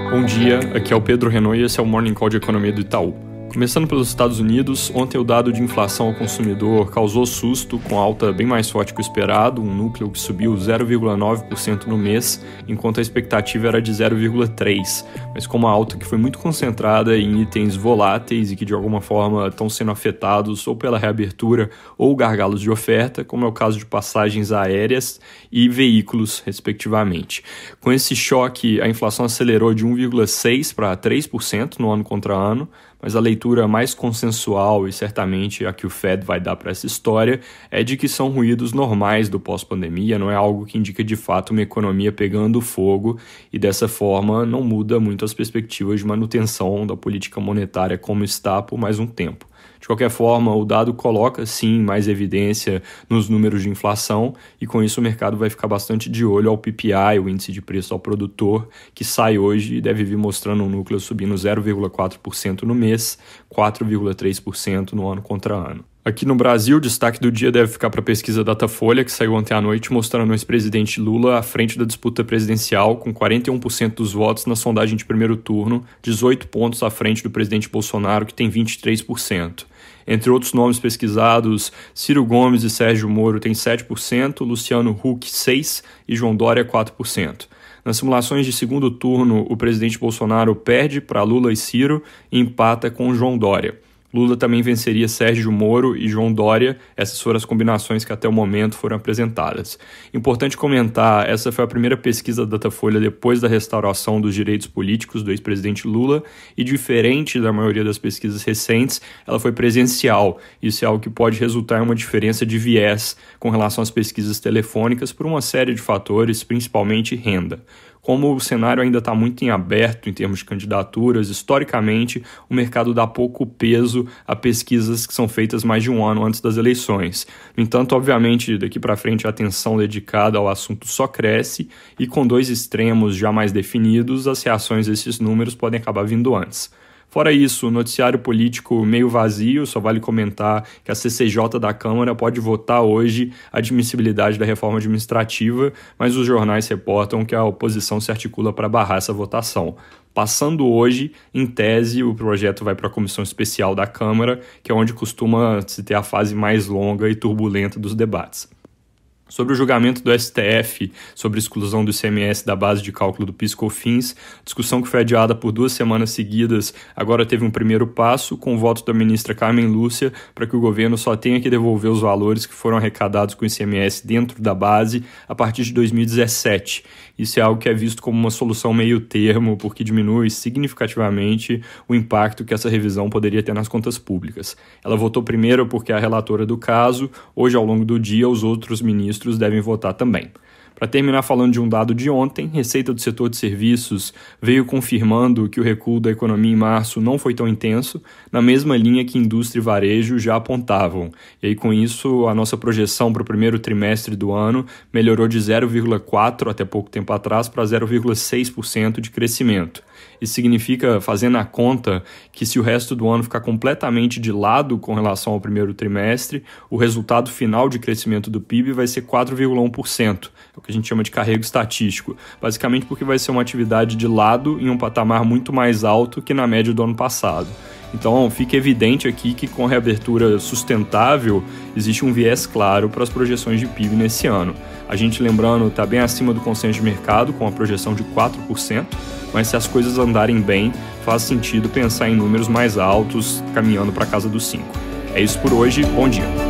Bom dia, aqui é o Pedro Renault e esse é o Morning Call de Economia do Itaú. Começando pelos Estados Unidos, ontem o dado de inflação ao consumidor causou susto, com alta bem mais forte que o esperado, um núcleo que subiu 0,9% no mês, enquanto a expectativa era de 0,3%, mas com uma alta que foi muito concentrada em itens voláteis e que de alguma forma estão sendo afetados ou pela reabertura ou gargalos de oferta, como é o caso de passagens aéreas e veículos, respectivamente. Com esse choque, a inflação acelerou de 1,6% para 3% no ano contra ano, mas a leitura mais consensual e certamente a que o Fed vai dar para essa história é de que são ruídos normais do pós-pandemia, não é algo que indica de fato uma economia pegando fogo e dessa forma não muda muito as perspectivas de manutenção da política monetária como está por mais um tempo. De qualquer forma, o dado coloca sim mais evidência nos números de inflação e com isso o mercado vai ficar bastante de olho ao PPI, o índice de preço ao produtor, que sai hoje e deve vir mostrando um núcleo subindo 0,4% no mês, 4,3% no ano contra ano. Aqui no Brasil, o destaque do dia deve ficar para a pesquisa Datafolha, que saiu ontem à noite, mostrando o ex-presidente Lula à frente da disputa presidencial, com 41% dos votos na sondagem de primeiro turno, 18 pontos à frente do presidente Bolsonaro, que tem 23%. Entre outros nomes pesquisados, Ciro Gomes e Sérgio Moro têm 7%, Luciano Huck 6% e João Dória 4%. Nas simulações de segundo turno, o presidente Bolsonaro perde para Lula e Ciro e empata com João Dória. Lula também venceria Sérgio Moro e João Dória, essas foram as combinações que até o momento foram apresentadas. Importante comentar, essa foi a primeira pesquisa da Datafolha depois da restauração dos direitos políticos do ex-presidente Lula e, diferente da maioria das pesquisas recentes, ela foi presencial. Isso é algo que pode resultar em uma diferença de viés com relação às pesquisas telefônicas por uma série de fatores, principalmente renda. Como o cenário ainda está muito em aberto em termos de candidaturas, historicamente o mercado dá pouco peso a pesquisas que são feitas mais de um ano antes das eleições. No entanto, obviamente, daqui para frente a atenção dedicada ao assunto só cresce e com dois extremos já mais definidos, as reações a esses números podem acabar vindo antes. Fora isso, o noticiário político meio vazio, só vale comentar que a CCJ da Câmara pode votar hoje a admissibilidade da reforma administrativa, mas os jornais reportam que a oposição se articula para barrar essa votação. Passando hoje, em tese, o projeto vai para a Comissão Especial da Câmara, que é onde costuma se ter a fase mais longa e turbulenta dos debates. Sobre o julgamento do STF sobre exclusão do ICMS da base de cálculo do PIS/COFINS, discussão que foi adiada por 2 semanas seguidas, agora teve um primeiro passo com o voto da ministra Carmen Lúcia para que o governo só tenha que devolver os valores que foram arrecadados com o ICMS dentro da base a partir de 2017. Isso é algo que é visto como uma solução meio termo, porque diminui significativamente o impacto que essa revisão poderia ter nas contas públicas. Ela votou primeiro porque é a relatora do caso, hoje ao longo do dia os outros ministros devem votar também. Para terminar falando de um dado de ontem, receita do setor de serviços veio confirmando que o recuo da economia em março não foi tão intenso, na mesma linha que indústria e varejo já apontavam. E aí com isso a nossa projeção para o primeiro trimestre do ano melhorou de 0,4% até pouco tempo atrás para 0,6% de crescimento. Isso significa, fazendo a conta, que se o resto do ano ficar completamente de lado com relação ao primeiro trimestre, o resultado final de crescimento do PIB vai ser 4,1%, é o que a gente chama de carrego estatístico, basicamente porque vai ser uma atividade de lado em um patamar muito mais alto que na média do ano passado. Então, fica evidente aqui que com a reabertura sustentável, existe um viés claro para as projeções de PIB nesse ano. A gente, lembrando, está bem acima do consenso de mercado, com a projeção de 4%, mas se as coisas andarem bem, faz sentido pensar em números mais altos, caminhando para a casa dos 5%. É isso por hoje, bom dia!